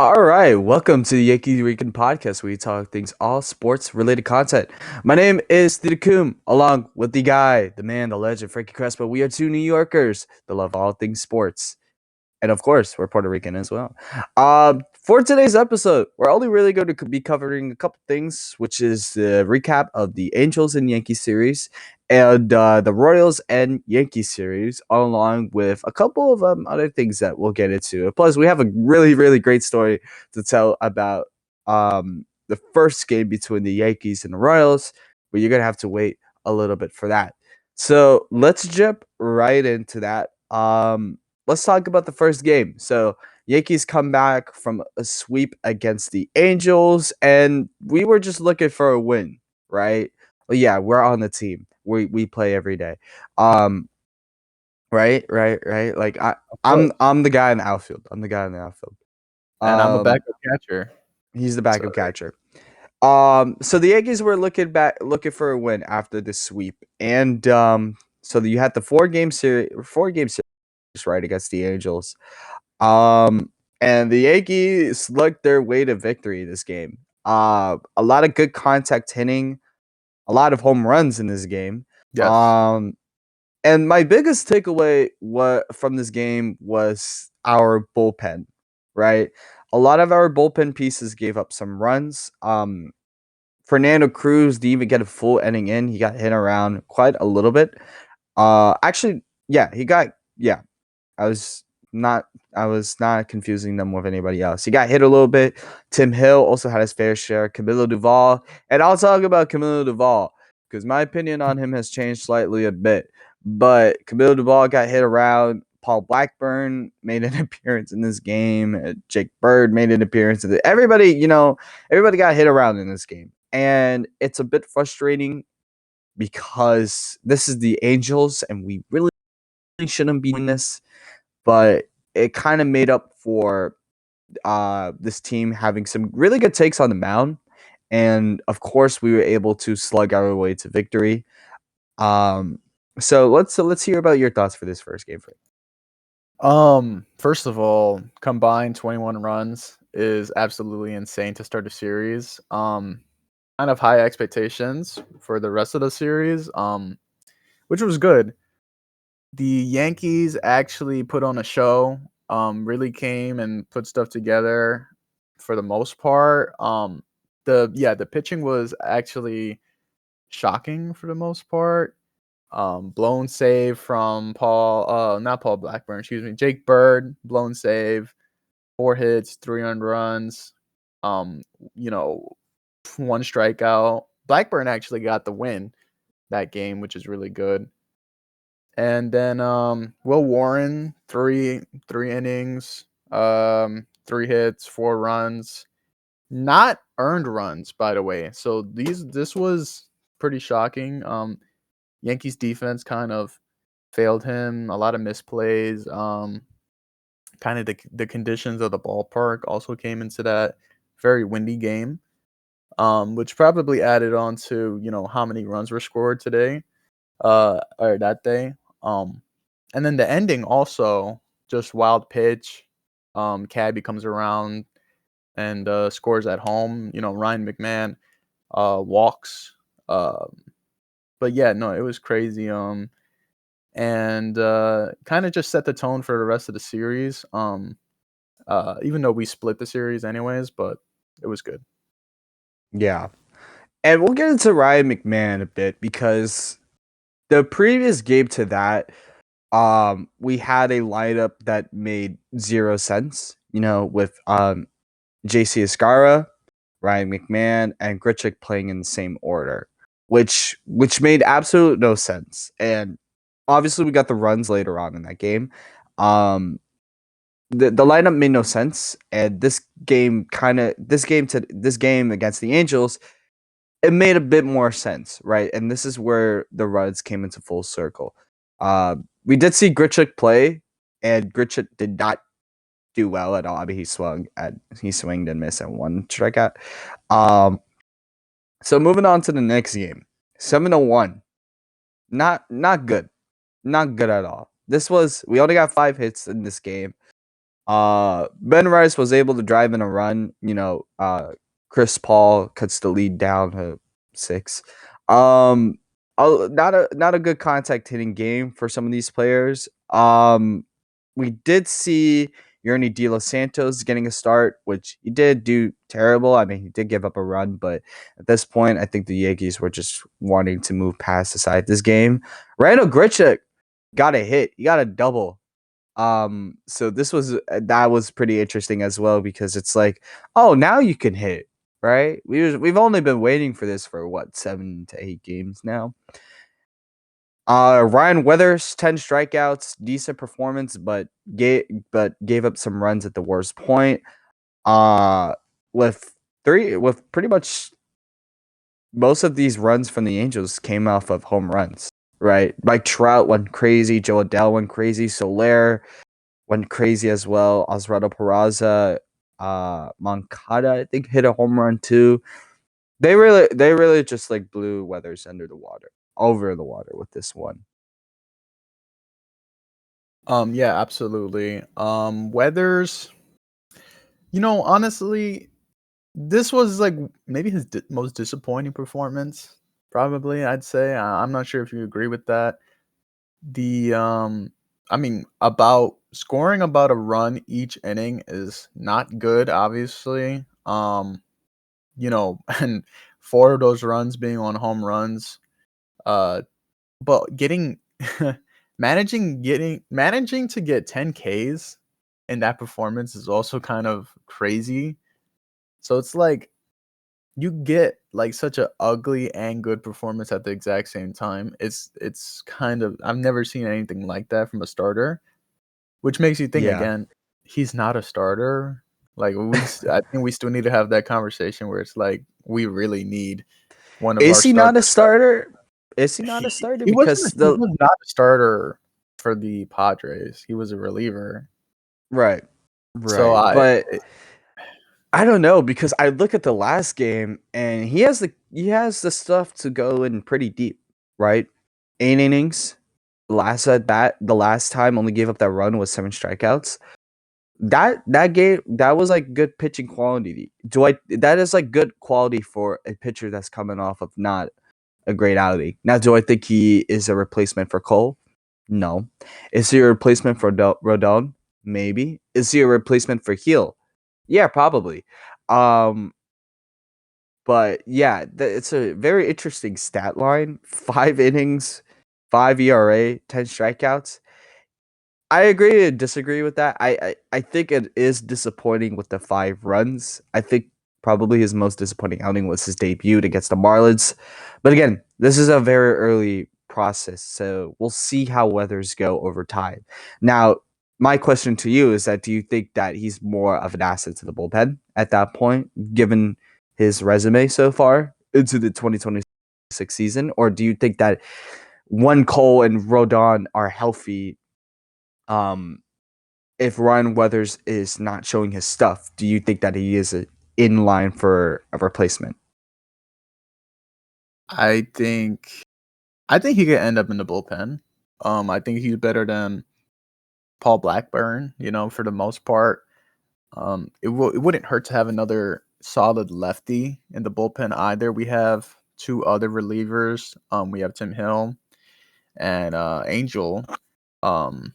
All right, welcome to the Yankee Weekend podcast where we talk things all sports related content. My name is Thitakum, along with the guy, the man, the legend, Frankie Crespo. We are two New Yorkers that love all things sports. And of course, we're Puerto Rican as well. For today's episode, we're only really going to be covering a couple things, which is the recap of the Angels and Yankees series and the Royals and Yankees series, along with a couple of other things that we'll get into. Plus, we have a really, really great story to tell about the first game between the Yankees and the Royals, but you're going to have to wait a little bit for that. So let's jump right into that. Let's talk about the first game. So Yankees come back from a sweep against the Angels, and we were just looking for a win, right? Well, yeah, we're on the team. We play every day. Um, right. Like Of I'm course. I'm the guy in the outfield. I'm the guy in the outfield. And I'm a Um, backup catcher. he's the So backup catcher. So the Yankees were looking for a win after the sweep, and so you had the four game series right against the Angels. Um, and the Yankees slugged their way to victory this game. A lot of good contact hitting, a lot of home runs in this game. yes. Um, and my biggest takeaway from this game was our bullpen, right? A lot of our bullpen pieces gave up some runs. Fernando Cruz didn't even get a full inning in. He got hit around quite a little bit. Actually, yeah, he got yeah. I was not I was not confusing them with anybody else. He got hit a little bit. Tim Hill also had his fair share. Camilo Duvall, and I'll talk about Camilo Duvall because my opinion on him has changed slightly a bit. But Camilo Duvall got hit around. Paul Blackburn made an appearance in this game. Jake Bird made an appearance. Everybody got hit around in this game, and it's a bit frustrating because this is the Angels, and we really shouldn't be doing this, but it kind of made up for this team having some really good takes on the mound, and of course we were able to slug our way to victory. Um, so let's hear about your thoughts for this first game. First of all, combined 21 runs is absolutely insane to start a series. Kind of high expectations for the rest of the series. Which was good. The Yankees actually put on a show. Really came and put stuff together for the most part. The pitching was actually shocking for the most part. Blown save from not Paul Blackburn, excuse me, Jake Bird, blown save, 4 hits, 3 earned runs, um, you know, 1 strikeout. Blackburn actually got the win that game, which is really good. And then Will Warren, three innings, 3 hits, 4 runs, not earned runs, by the way. So this was pretty shocking. Yankees defense kind of failed him. A lot of misplays. Kind of the conditions of the ballpark also came into that very windy game, which probably added on to how many runs were scored today, or that day. And then the ending also just wild pitch. Cabby comes around and scores at home. Ryan McMahon walks. But yeah, no, it was crazy. And kind of just set the tone for the rest of the series. Even though we split the series anyways, but it was good. Yeah, and we'll get into Ryan McMahon a bit because the previous game to that, we had a lineup that made zero sense. With JC Escara, Ryan McMahon, and Grichuk playing in the same order, which made absolute no sense. And obviously, we got the runs later on in that game. Um, the lineup made no sense, and this game against the Angels, it made a bit more sense, right? And this is where the runs came into full circle. We did see Grichuk play, and Grichuk did not do well at all. I mean, he swinged and missed at 1 strikeout. So moving on to the next game, 7-1. Not good, not good at all. We only got 5 hits in this game. Ben Rice was able to drive in a run. Chris Paul cuts the lead down to 6. Um, not a good contact hitting game for some of these players. We did see Yerny De Los Santos getting a start, which he did do terrible. I mean, he did give up a run, but at this point, I think the Yankees were just wanting to move past aside this game. Randall Grichuk got a hit. He got a double. So that was pretty interesting as well because it's like, oh, now you can hit, right? We've only been waiting for this for what 7 to 8 games now. Ryan Weathers, 10 strikeouts, decent performance, but gave up some runs at the worst point. Uh, with pretty much most of these runs from the Angels came off of home runs, right? Mike Trout went crazy, Joe Adele went crazy, Soler went crazy as well. Osvaldo Peraza, Moncada, I think hit a home run too. They really just like blew Weathers over the water with this one. Yeah, absolutely. Weathers, honestly, this was like maybe his most disappointing performance. Probably, I'd say. I'm not sure if you agree with that. The I mean, about scoring about a run each inning is not good, obviously. And 4 of those runs being on home runs. Uh, but getting managing to get 10 Ks in that performance is also kind of crazy. So it's like you get like such a ugly and good performance at the exact same time. It's kind of I've never seen anything like that from a starter, which makes you think Yeah. again, he's not a starter. Like I think we still need to have that conversation where it's like we really need one of our Is he not a starters. starter? Is he not a starter? Because He the was not a starter for the Padres. He was a reliever. right, So right. I But I don't know because I look at the last game and he has the stuff to go in pretty deep, right? 8 innings, last at bat, the last time only gave up that run was 7 strikeouts. That game that was like good pitching quality. Do I That is like good quality for a pitcher that's coming off of not a great outing. Now, do I think he is a replacement for Cole? No. Is he a replacement for Rodon? Maybe. Is he a replacement for Heel? Yeah, probably. Um, but yeah, it's a very interesting stat line. 5 innings, 5 ERA, 10 strikeouts. I agree and disagree with that. I think it is disappointing with the 5 runs. I think probably his most disappointing outing was his debut against the Marlins. But again, this is a very early process, so we'll see how weathers go over time. Now, my question to you is that do you think that he's more of an asset to the bullpen at that point, given his resume so far into the 2026 season? Or do you think that when Cole and Rodon are healthy, um, if Ryan Weathers is not showing his stuff, do you think that he is in line for a replacement? I think I think he could end up in the bullpen. I think he's better than Paul Blackburn, for the most part. It wouldn't hurt to have another solid lefty in the bullpen either. We have 2 other relievers. We have Tim Hill and Angel. Um,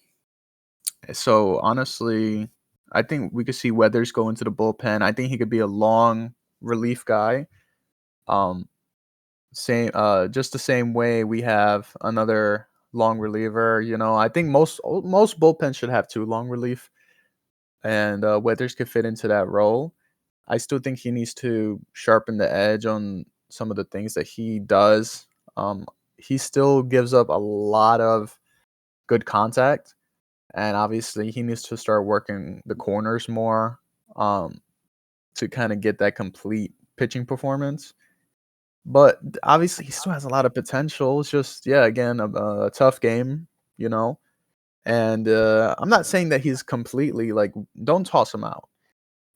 so honestly, I think we could see Weathers go into the bullpen. I think he could be a long relief guy. Um, Same, just the same way we have another long reliever. I think most bullpens should have 2 long relief, and Weathers could fit into that role. I still think he needs to sharpen the edge on some of the things that he does. Um, he still gives up a lot of good contact, and obviously he needs to start working the corners more um, to kind of get that complete pitching performance. But obviously, he still has a lot of potential. It's just, yeah, again, a tough game, you know. And I'm not saying that he's completely like, don't toss him out.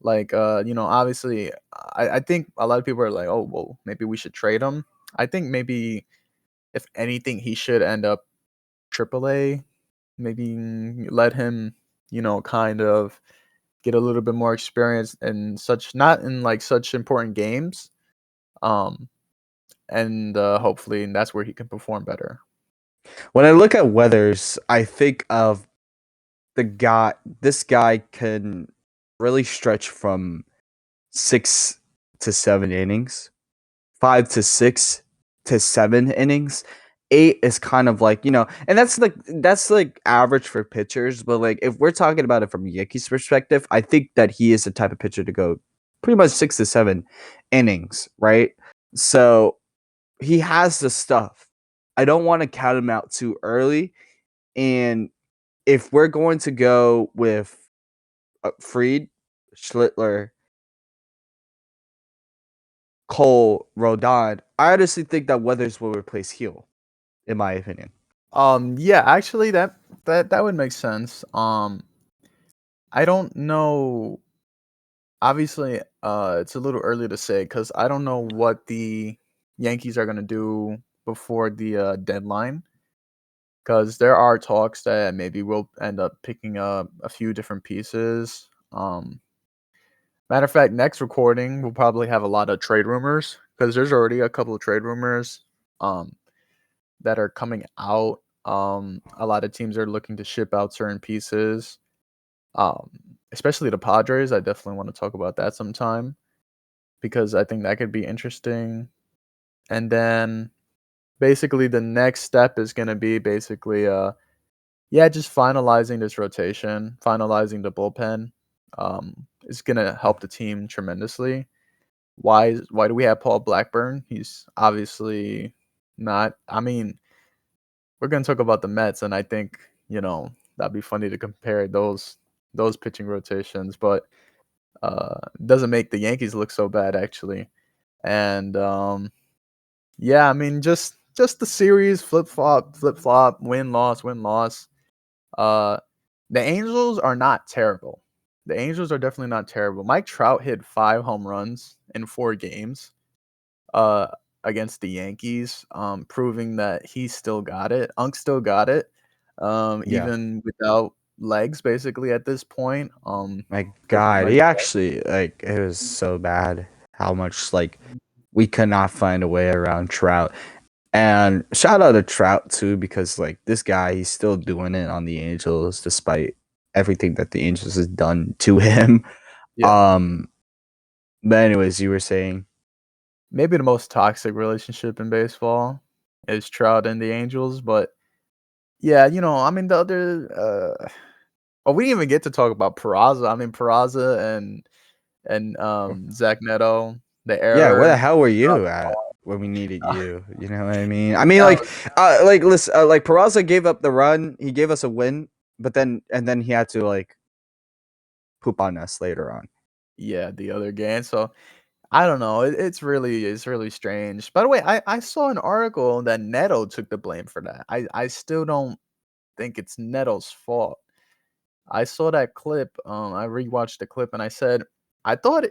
Like, obviously, I think a lot of people are like, oh, well, maybe we should trade him. I think maybe if anything, he should end up AAA. Maybe let him, kind of. get a little bit more experience in such not in like such important games. Um, and hopefully that's where he can perform better. When I look at Weathers, I think of the guy. This guy can really stretch from 6 to 7 innings, 5 to 6 to 7 innings. 8 is kind of like, and that's like average for pitchers, but like if we're talking about it from Yankees perspective, I think that he is the type of pitcher to go pretty much 6 to 7 innings, right? So he has the stuff. I don't want to count him out too early. And if we're going to go with Fried, Schlittler, Cole, Rodon, I honestly think that Weathers will replace Heel, in my opinion. Yeah, actually, that would make sense. I don't know. Obviously, it's a little early to say because I don't know what the Yankees are gonna do before the deadline. Because there are talks that maybe we'll end up picking up a few different pieces. Matter of fact, next recording we'll probably have a lot of trade rumors because there's already a couple of trade rumors um, that are coming out. A lot of teams are looking to ship out certain pieces, um, especially the Padres. I definitely want to talk about that sometime because I think that could be interesting. And then basically the next step is going to be basically yeah, just finalizing this rotation, finalizing the bullpen, is gonna help the team tremendously. Why do we have Paul Blackburn? He's obviously not. I mean, we're gonna talk about the Mets, and I think that'd be funny to compare those pitching rotations, but doesn't make the Yankees look so bad actually. And yeah, I mean just the series flip flop, win loss. Uh, the Angels are not terrible. The Angels are definitely not terrible. Mike Trout hit 5 home runs in 4 games uh, against the Yankees, proving that he still got it. Unk still got it, Yeah. even without legs, basically at this point. My Pretty God, much. he actually like it was so bad how much like we could not find a way around Trout. And shout out to Trout too, because like this guy, he's still doing it on the Angels despite everything that the Angels has done to him. Yeah, Um, but anyways, you were saying, maybe the most toxic relationship in baseball is Trout and the Angels, but yeah, I mean the other. Oh, we didn't even get to talk about Peraza. I mean Peraza and Zach Neto, the yeah, where the error. hell were you at when we needed you? You know what I mean? I mean, That was like listen, like Peraza gave up the run, he gave us a win, but then he had to like poop on us later on. yeah, the other game. So I don't know. It's really strange. By the way, I saw an article that Neto took the blame for that. I still don't think it's Neto's fault. I saw that clip. I rewatched the clip and I said I thought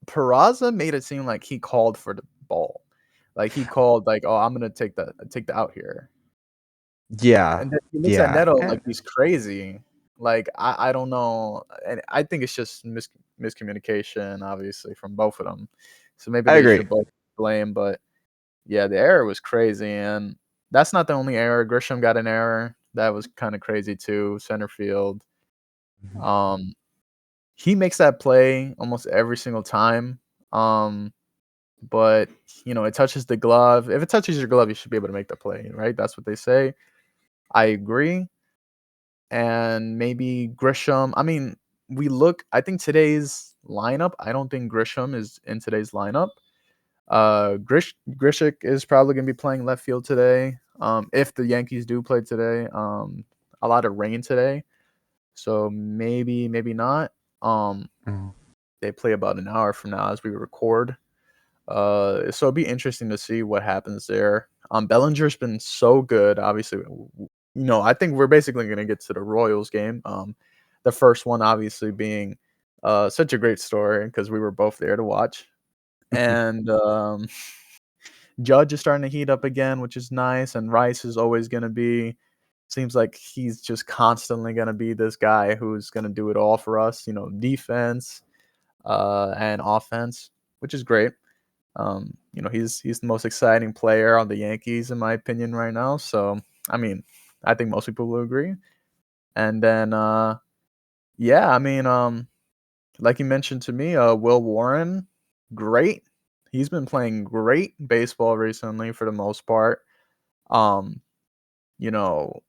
Peraza made it seem like he called for the ball, like he called like, oh, I'm gonna take the out here. Yeah, And then he looks at yeah, Neto like he's crazy. Like I don't know, and I think it's just miscommunication, obviously, from both of them. So maybe I they agree. should both blame. But yeah, the error was crazy, and that's not the only error. Grisham got an error that was kind of crazy too. Center field. Mhm. Um, he makes that play almost every single time. Um, but it touches the glove. If it touches your glove, you should be able to make the play, right? That's what they say. I agree. And maybe Grisham. I mean, I think today's lineup, I don't think Grisham is in today's lineup. Grishik is probably gonna be playing left field today. If the Yankees do play today. A lot of rain today. So maybe not. Um, Mhm. they play about an hour from now as we record. So it'd be interesting to see what happens there. Bellinger's been so good. Obviously, I think we're basically going to get to the Royals game. The first one, obviously, being such a great story because we were both there to watch. And Judge is starting to heat up again, which is nice. And Rice is always going to be seems like he's just constantly going to be this guy who's going to do it all for us, defense and offense, which is great. He's the most exciting player on the Yankees in my opinion right now. So, I mean, I think most people will agree. And then yeah, I mean, like you mentioned to me, Will Warren, great. He's been playing great baseball recently for the most part. Um, you know,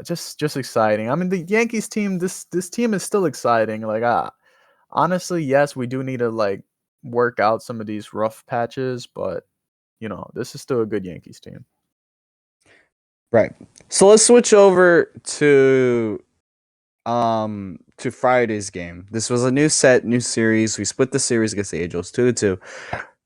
just exciting. I mean, the Yankees team, this team is still exciting. Like, honestly, yes, we do need to like work out some of these rough patches, but this is still a good Yankees team. Right. So let's switch over to Friday's game. This was a new set, new series. We split the series against the Angels 2-2.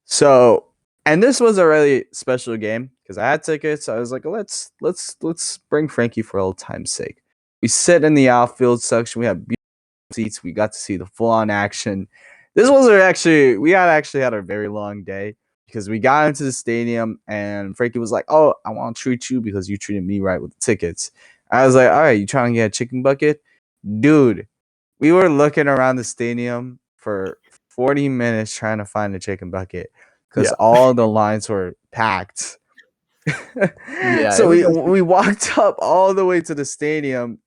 So, and this was a really special game because I had tickets. I was like, let's bring Frankie for old time's sake. We sit in the outfield section. We have beautiful seats. We got to see the full on action. This was actually we had actually had a very long day because we got into the stadium and Frankie was like, "Oh, I want to treat you because you treated me right with the tickets." I was like, "All right, you trying to get a chicken bucket, dude?" We were looking around the stadium for 40 minutes trying to find a chicken bucket because Yeah, all the lines were packed. yeah, it So was we actually walked up all the way to the stadium,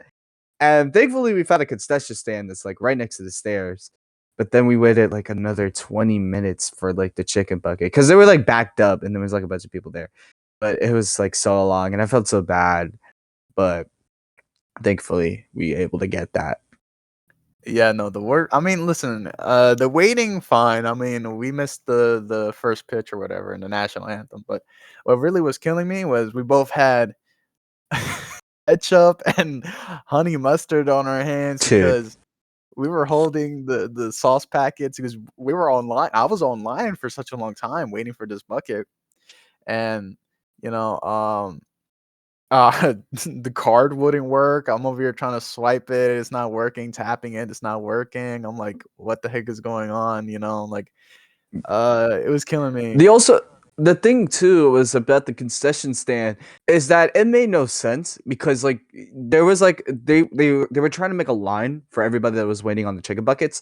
and thankfully we found a concession stand that's like right next to the stairs. But then we waited like another 20 minutes for like the chicken bucket because they were like backed up and there was like a bunch of people there. But it was like so long and I felt so bad. But thankfully we able to get that. yeah. No, the work. I mean, listen, the waiting, fine. I mean, we missed the first pitch or whatever in the national anthem, but what really was killing me was we both had ketchup and honey mustard on our hands Dude. because we were holding the sauce packets because we were online. I was online for such a long time waiting for this bucket, and you know, the card wouldn't work. I'm over here trying to swipe it. It's not working. Tapping it. It's not working. I'm like, what the heck is going on? I'm like, it was killing me. The thing too was about the concession stand is that it made no sense because like there was like they were trying to make a line for everybody that was waiting on the chicken buckets,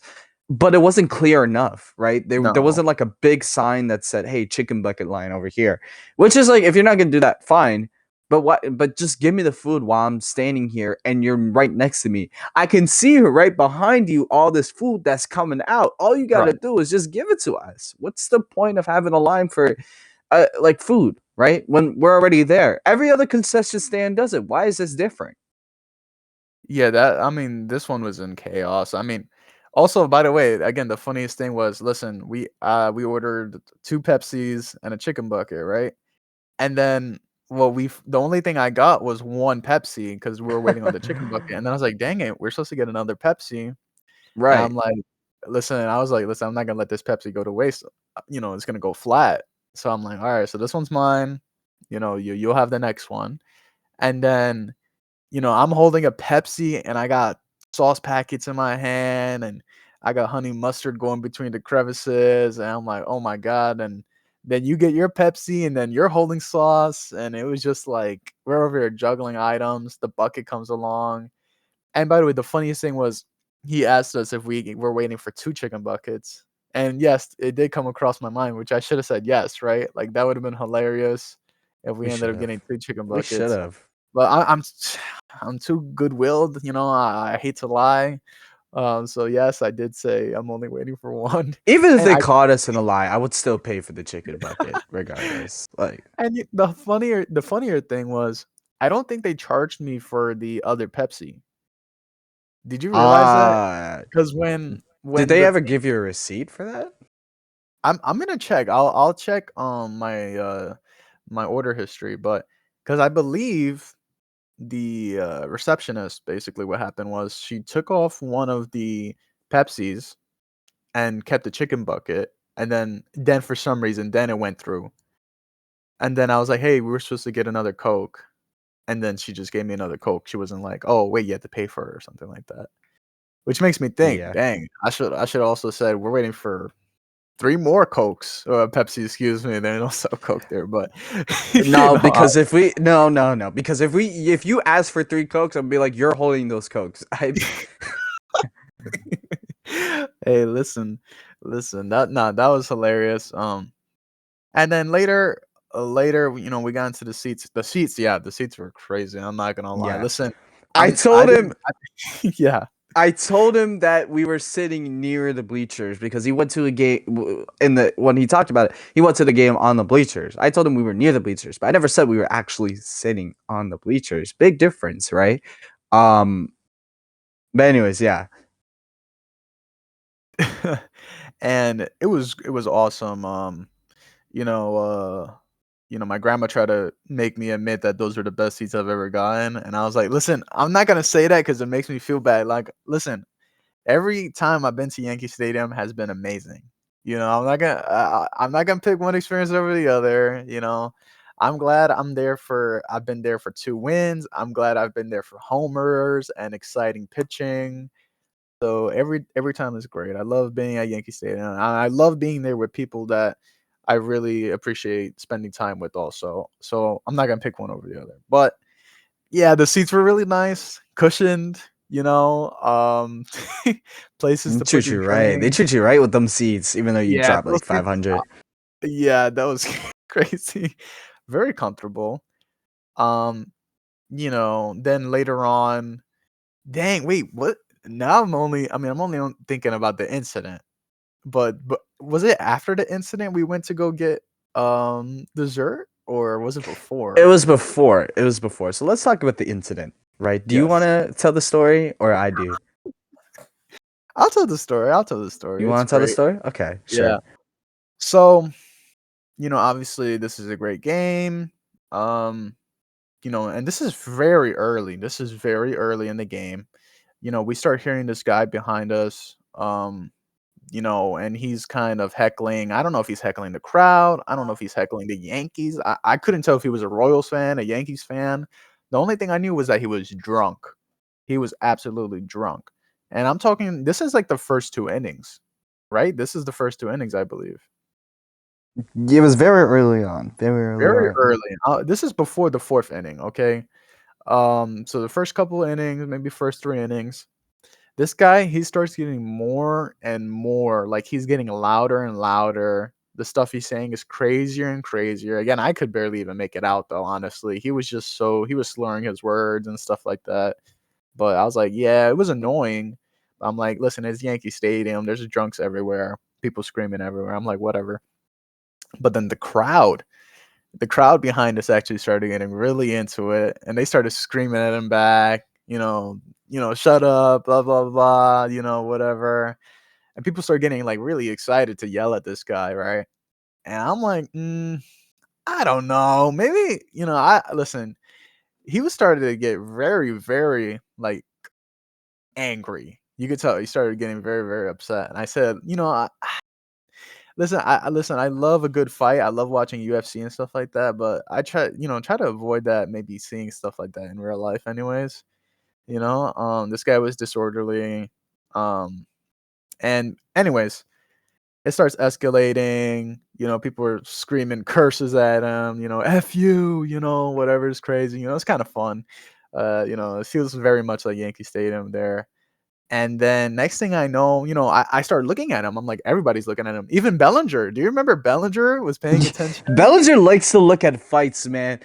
but it wasn't clear enough, right? There No, wasn't like a big sign that said, "Hey, chicken bucket line over here," which is like if you're not gonna do that, fine. But what? But just give me the food while I'm standing here and you're right next to me. I can see right behind you all this food that's coming out. All you got to right. do is just give it to us. What's the point of having a line for like food, right? When we're already there. Every other concession stand does it. Why is this different? Yeah, I mean, this one was in chaos. I mean, also, by the way, again, the funniest thing was, listen, we ordered 2 Pepsis and a chicken bucket, right? And then, well, the only thing I got was 1 Pepsi because we were waiting on the chicken bucket, and then I was like, "Dang it, we're supposed to get another Pepsi." And Right. I'm like, I was like, "Listen, I'm not gonna let this Pepsi go to waste. It's gonna go flat." So I'm like, "All right, so this one's mine. You'll have the next one." And then I'm holding a Pepsi and I got sauce packets in my hand and I got honey mustard going between the crevices. And I'm like, oh my God. And then you get your Pepsi and then you're holding sauce. And it was just like, we're over here juggling items. The bucket comes along. And by the way, the funniest thing was he asked us if we were waiting for 2 chicken buckets. And yes, it did come across my mind, which I should have said yes, right? Like that would have been hilarious if we We ended should up have. getting 2 chicken We should buckets. have. But I'm too good-willed, I hate to lie. So yes, I did say I'm only waiting for 1, Even if and they I caught us in a lie, I would still pay for the chicken bucket regardless. Like, and y the funnier thing was, I don't think they charged me for the other Pepsi. Did you realize that? uh, Because did when they the ever thing give you a receipt for that? I'm gonna check. I'll check, my order history, but because I believe the, receptionist basically what happened was she took off one of the Pepsis and kept the chicken bucket, and then for some reason, then it went through. And then I was like, "Hey, we were supposed to get another Coke." And then she just gave me another Coke. She wasn't like, "Oh, wait, you have to pay for it," or something like that. Which makes me think, Yeah. "Dang, I should also said we're waiting for 3 more Cokes, or Pepsi, excuse me. They don't sell Coke there, but No, because if we no, because if you ask for 3 Cokes, I'll be like, you're holding those Cokes. I Hey, listen. That was hilarious. And then later, we got into the seats. The seats were crazy. I'm not gonna lie. yeah. Listen, I I told him didn't. Yeah. I told him that we were sitting near the bleachers because he went to a game in the when he talked about it. He went to the game on the bleachers. I told him we were near the bleachers, but I never said we were actually sitting on the bleachers. Big difference, right? Um, but anyways, yeah. And it was awesome. You know, uh, my grandma tried to make me admit that those are the best seats I've ever gotten, and I was like, "Listen, I'm not gonna say that because it makes me feel bad. Like, listen, every time I've been to Yankee Stadium has been amazing. I'm not gonna pick one experience over the other. I'm glad I've been there for 2 wins. I'm glad I've been there for homers and exciting pitching. So every time is great. I love being at Yankee Stadium. I love being there with people that I really appreciate spending time with also. So I'm not gonna pick one over the other. But yeah, the seats were really nice, cushioned, places They to put treat your you right. They drink. treat you right with them seats, even though you Yeah, drop those like seats, 500. yeah, that was crazy. Very comfortable. Um, then later on, dang, wait, what? Now I'm only thinking about the incident. But was it after the incident we went to go get dessert, or was it It before? was before. It was before. So let's talk about the incident, right? Do you want Yes. to tell the story or I do? I'll tell the story. You It's want to tell the great. story? Okay, Yeah. sure. So, obviously this is a great game. Um, and this is very early. This is very early in the game. We start hearing this guy behind us. And he's kind of heckling. I don't know if he's heckling the crowd. I don't know if he's heckling the Yankees. I couldn't tell if he was a Royals fan, a Yankees fan. The only thing I knew was that he was drunk. He was absolutely drunk. And I'm talking, this is like the first 2 innings, right? This is the first 2 innings, I believe. It was very early on. Very early Very on. early. This is before the fourth inning, okay? So the first couple innings, maybe first 3 innings, this guy, he starts getting more and more, like, he's getting louder and louder. The stuff he's saying is crazier and crazier. Again, I could barely even make it out, though, honestly. He was slurring his words and stuff like that. But I was like, yeah, it was annoying. I'm like, listen, it's Yankee Stadium. There's drunks everywhere, people screaming everywhere. I'm like, whatever. But then the crowd behind us actually started getting really into it, and they started screaming at him back, shut up, blah blah blah, whatever. And people start getting like really excited to yell at this guy, right? And I'm like, I don't know, maybe I listen. He was started to get very, very like angry. You could tell he started getting very, very upset. And I said, listen. I love a good fight. I love watching UFC and stuff like that. But I try to avoid that. Maybe seeing stuff like that in real life, anyways. This guy was disorderly. Um, and anyways, it starts escalating. People are screaming curses at him. F you. Whatever is crazy. It's kind of fun. It feels very much like Yankee Stadium there. And then next thing I know, I start looking at him. I'm like, everybody's looking at him. Even Bellinger. Do you remember Bellinger was paying attention? Bellinger likes to look at fights, man.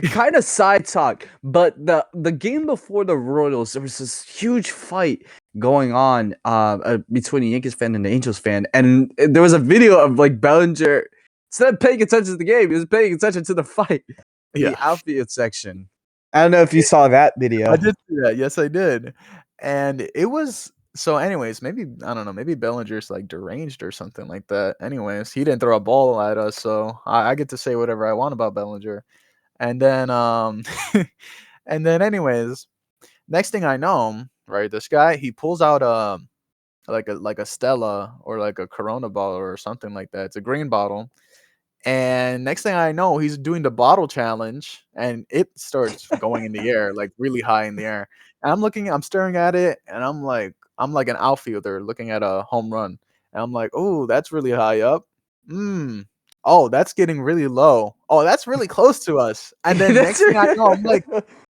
Kind of side talk, but the game before the Royals, there was this huge fight going on between a Yankees fan and an Angels fan, and there was a video of like Bellinger instead of paying attention to the game, he was paying attention to the fight in the Yeah. outfield section. I don't know if you saw that I video. did see that. Yes, I did. And it was so anyways, maybe I don't know, maybe Bellinger's like deranged or something like that. Anyways, he didn't throw a ball at us, so I get to say whatever I want about Bellinger. And then and then anyways, next thing I know, right, this guy he pulls out like a Stella or like a Corona bottle or something like that. It's a green bottle. And next thing I know, he's doing the bottle challenge and it starts going in the air, like really high in the air. And I'm staring at it, and I'm like an outfielder looking at a home run. and I'm like, "Oh, that's really high up. Mm. Oh, that's getting really low. Oh, that's really close to us." And then That's next thing I know,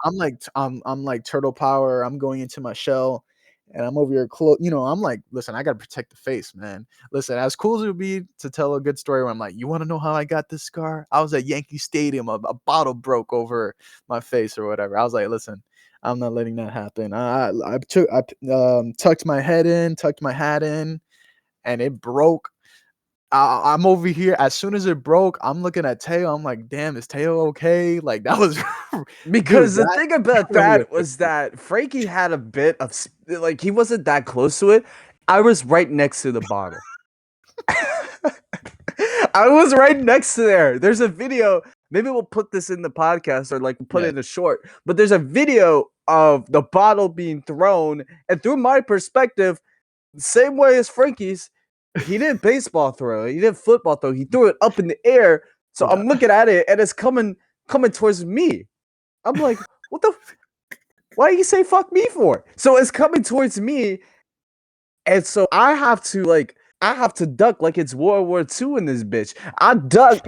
I'm like turtle power. I'm going into my shell, and I'm over here I'm like, listen, I gotta protect the face, man. Listen, as cool as it would be to tell a good story where I'm like, you want to know how I got this scar? I was at Yankee Stadium, a bottle broke over my face or whatever. I was like, listen, I'm not letting that happen. I tucked my head in, tucked my hat in, and it broke. I'm over here. As soon as it broke, I'm looking at Teo. I'm like, damn, is Teo okay? Like that was, dude. Because the That thing about really that affected was me. that Frankie had a bit of like he wasn't that close to it. I was right next to the bottle. I was right next to there. There's a video. Maybe we'll put this in the podcast or like put Yeah, it in a short. But there's a video of the bottle being thrown, and through my perspective, same way as Frankie's, he didn't baseball throw. He didn't football throw. He threw it up in the air. So yeah, I'm looking at it, and it's coming towards me. I'm like, what the? Why do you say fuck me for? So it's coming towards me, and so I have to duck like it's World War II in this bitch. I duck,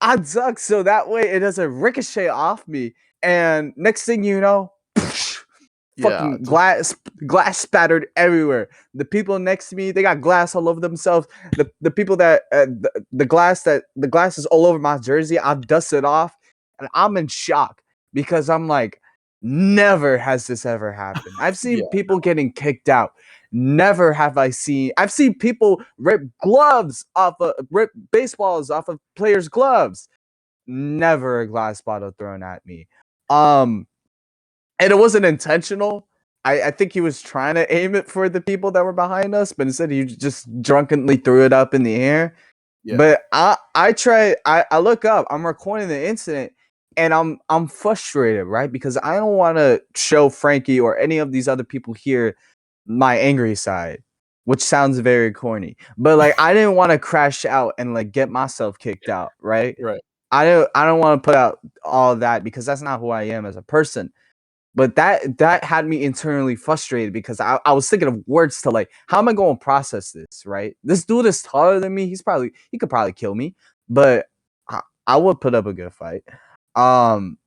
I duck so that way it doesn't ricochet off me. And next thing you know, yeah. fucking glass spattered everywhere. The people next to me, they got glass all over themselves. The people that the glass is all over my jersey. I dust it off, and I'm in shock because I'm like, never has this ever happened. I've Yeah, seen people getting kicked out. Never have I seen. I've seen people rip baseballs off of players' gloves. Never a glass bottle thrown at me. Um, and it wasn't intentional. I think he was trying to aim it for the people that were behind us, but instead he just drunkenly threw it up in the air. yeah, But I look up, I'm recording the incident, and I'm frustrated, right? Because I don't want to show Frankie or any of these other people here my angry side, which sounds very corny. But like I didn't want to crash out and like get myself kicked out, right? right. I don't want to put out all of that because that's not who I am as a person. But that had me internally frustrated because I was thinking of words to like, how am I going to process this, right? This dude is taller than me. He could probably kill me, but I would put up a good fight. Um,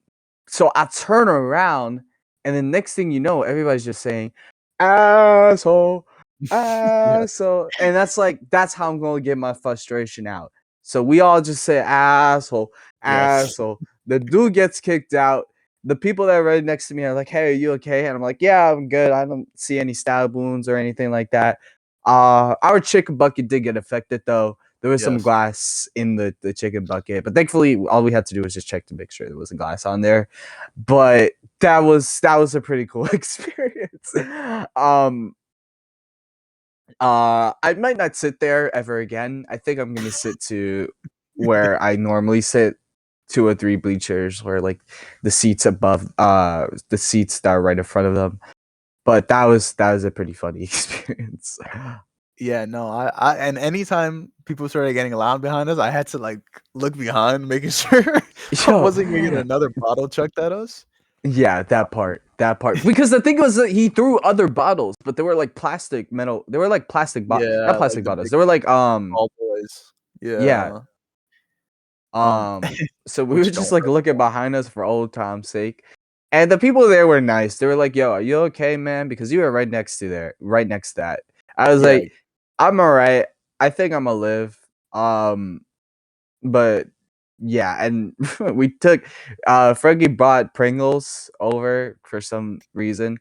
so I turn around, and the next thing you know, everybody's just saying, asshole, Yeah, asshole. And that's how I'm going to get my frustration out. So we all just say, asshole, yes, asshole. The dude gets kicked out. The people that are right next to me are like, hey, are you okay? And I'm like, yeah, I'm good. I don't see any stab wounds or anything like that. Our chicken bucket did get affected, though. There was some yes. glass in the chicken bucket, but thankfully, all we had to do was just check to make sure there wasn't glass on there. But that was a pretty cool experience. Um, I might not sit there ever again. I think I'm gonna sit to where I normally sit, two or three bleachers, where like the seats above, the seats that are right in front of them. But that was a pretty funny experience. Yeah, no, and anytime people started getting loud behind us, I had to like look behind, making sure I Yo, wasn't gonna get another bottle chucked at us. yeah, that part. Because the thing was that he threw other bottles, but they were like plastic metal. They were like not Yeah, like plastic the bottles. big They were like tall boys. yeah. Yeah. Um, So we were which just don't like hurt. looking behind us for old time's sake. And the people there were nice. They were like, "Yo, are you okay, man?" Because you were right next to that. I was Yeah, like, "I'm all right. I think I'm gonna live." Um, but yeah, and we took Frankie brought Pringles over for some reason.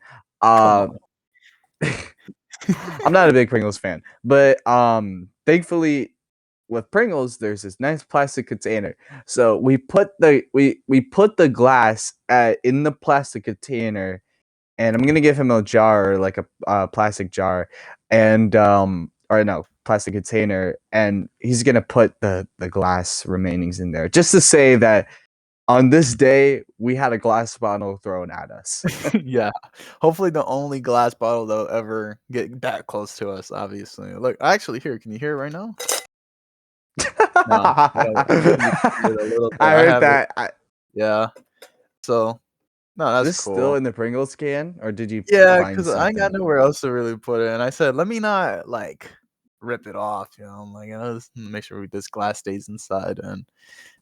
come Um on. I'm not a big Pringles fan, but thankfully with Pringles, there's this nice plastic container. So we put the glass in the plastic container, and I'm gonna give him a jar, like a plastic jar, and or no plastic container, and he's gonna put the glass remainings in there, just to say that on this day we had a glass bottle thrown at us. Yeah. Hopefully the only glass bottle that'll ever get that close to us, obviously. Look, actually here, can you hear it right now? No, I don't. Maybe you can hear it a little bit. I I heard have it. that. Yeah. So, no, that's This still cool. in the Pringles can, or did you Yeah, find because I ain't got something? nowhere else to really put it, and I said, "Let me not, like, rip it off. I'm like, let's make sure this glass stays inside. And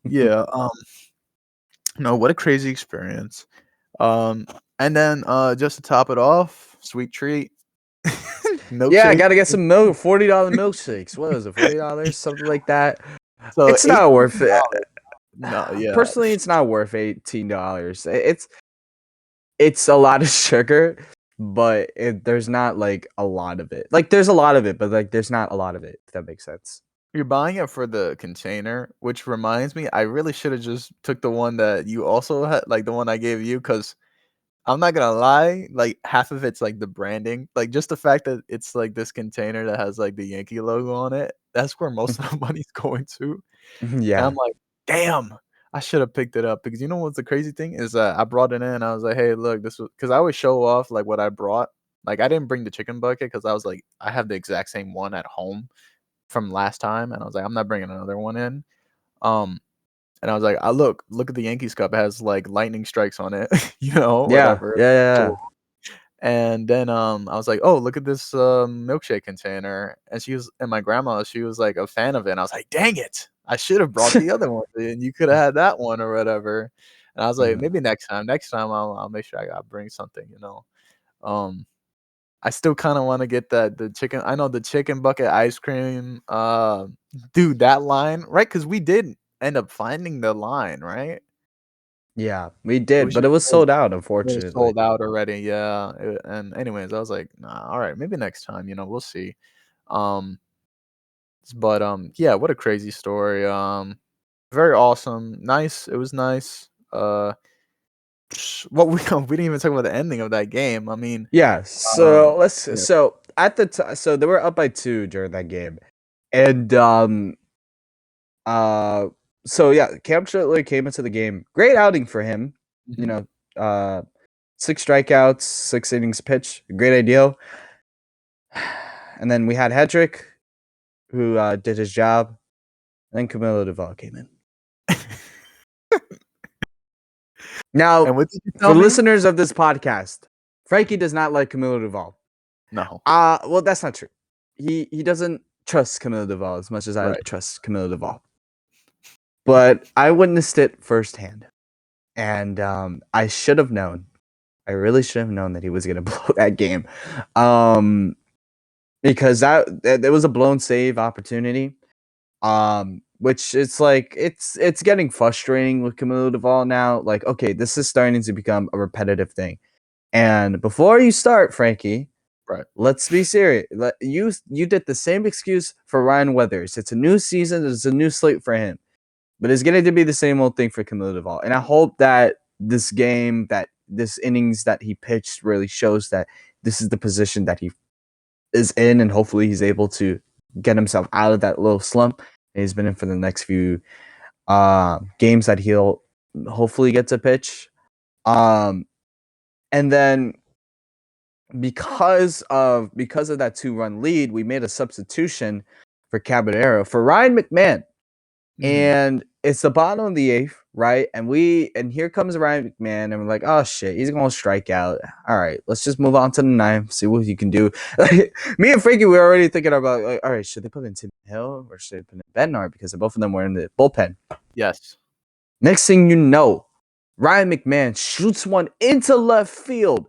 yeah, no, what a crazy experience. Um, and then just to top it off, sweet treat, Yeah, I milkshake. gotta get some milk. $40 milkshakes. What is it? $40, something like that. So It's not worth it. $18. No, yeah, Personally, it's not worth $18. It's a lot of sugar, but there's not like a lot of it. Like there's a lot of it, but like there's not a lot of it. If that makes sense. you're buying it for the container, which reminds me, I really should have just took the one that you also had, like the one I gave you, because I'm not gonna lie, like half of it's like the branding, like just the fact that it's like this container that has like the Yankee logo on it. That's where most of the money's going to. And I'm Yeah, like, damn, I should have picked it up because you know what's the crazy thing is that I brought it in. I was like, hey, look, this was because I always show off like what I brought. Like I didn't bring the chicken bucket because I was like, I have the exact same one at home from last time, and I was like, I'm not bringing another one in. Um, and I was like, look at the Yankees cup. It has like lightning strikes on it, yeah, whatever. yeah, yeah. And then I was like, "Oh, look at this milkshake container." And my grandma, she was like a fan of it. And I was like, "Dang it. I should have brought Yeah. the other one and you could have had that one or whatever." And I was like, Uh, "Maybe next time. Next time I'll make sure I gotta bring something. Um I still kind of want to get the chicken. I know the chicken bucket ice cream. Dude, that line, right? Cuz we did end up finding the line, right? yeah, we It did, was but just it was because sold out, it was unfortunately. sold out already, yeah, and anyways, I was like, "Nah, alright, maybe next time, we'll see." Um, but, yeah, what a crazy story, very awesome, nice, it was nice, what we we didn't even talk about the ending of that game, I mean, Yeah, um yeah, so at the time, so they were up by 2 during that game. And uh so yeah, Cam Shutler came into the game. Great outing for him. You mhm. know, uh 6 strikeouts, 6 innings pitched. Great idea. And then we had Hedrick, who did his job. And then Camilo Duvall came in. Now, And what did you for tell me? listeners of this podcast, Frankie does not like Camilo Duvall. No, Well, that's not true. He doesn't trust Camilo Duvall as much as I right. trust Camilo Duvall. But I witnessed it firsthand, and I should have known. I really should have known that he was gonna blow that game, um, because that was a blown save opportunity. Which it's like it's getting frustrating with Camilo Duvall now. Like, okay, this is starting to become a repetitive thing. And before you start, Frankie, Right. let's be serious. You did the same excuse for Ryan Weathers. It's a new season. It's a new slate for him. But it's going to be the same old thing for Camilo Duvall. And I hope that this game, that this innings that he pitched really shows that this is the position that he is in. And hopefully he's able to get himself out of that little slump and he's been in for the next few games that he'll hopefully get to pitch. Um, and then because of that 2-run lead, we made a substitution for Caballero for Ryan McMahon. Mhm. And it's the bottom of the 8th, right? And here comes Ryan McMahon, and we're like, oh shit, he's gonna strike out. All right, let's just move on to the 9th, see what he can do. Me and Frankie were already thinking about like, all right, should they put in Tim Hill or should they put in Bednar because both of them were in the bullpen. Yes. Next thing you know, Ryan McMahon shoots one into left field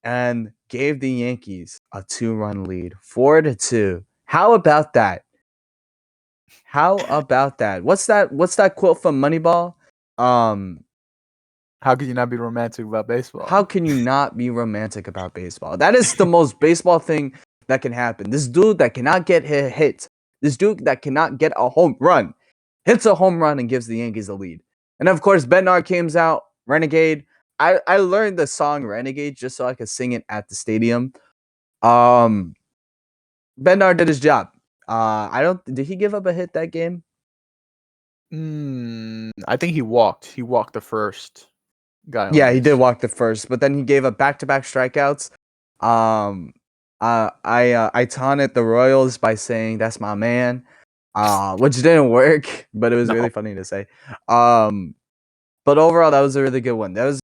and gave the Yankees a 2-run lead, 4-2. How about that? How about that? What's that quote from Moneyball? Um, How could you not be romantic about how baseball? can you not be romantic about baseball? That is the most baseball thing that can happen. This dude that cannot get hit, this dude that cannot get a home run, hits a home run and gives the Yankees the lead. And of course, Bednar comes out, Renegade. I learned the song Renegade just so I could sing it at the stadium. Um, Bednar did his job. I don't. Did he give up a hit that game? I think he walked. He walked the first guy on Yeah, he did base. walk the first, but then he gave up back-to-back strikeouts. Um, I taunted the Royals by saying that's my man, which didn't work, but it was No. really funny to say. Um, but overall, that was a really good one. That was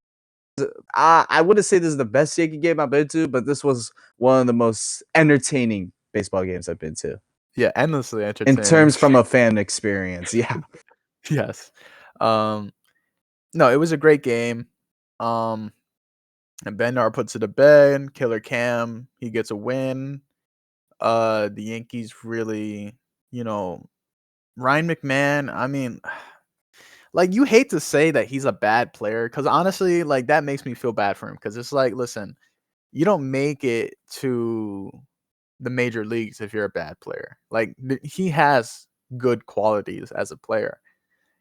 I wouldn't say this is the best Yankee game I've been to, but this was one of the most entertaining baseball games I've been to. Yeah, endlessly in entertaining. terms from a fan experience. Yeah. Yes. Um, no, it was a great game. Um, and Bednar puts it to bed. Killer Cam, he gets a win. The Yankees really, you know, Ryan McMahon. I mean, like you hate to say that he's a bad player because honestly, like that makes me feel bad for him because it's like, listen, you don't make it to the major leagues if you're a bad player. Like he has good qualities as a player.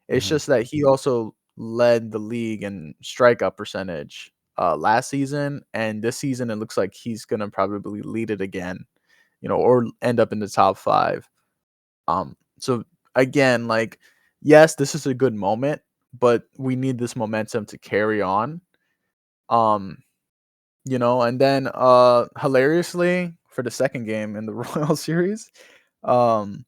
It's Mhm. just that he also led the league in strikeout percentage last season, and this season it looks like he's gonna probably lead it again, or end up in the top 5. So again, like, yes, this is a good moment, but we need this momentum to carry on. Um, and then hilariously for the second game in the Royal Series, um,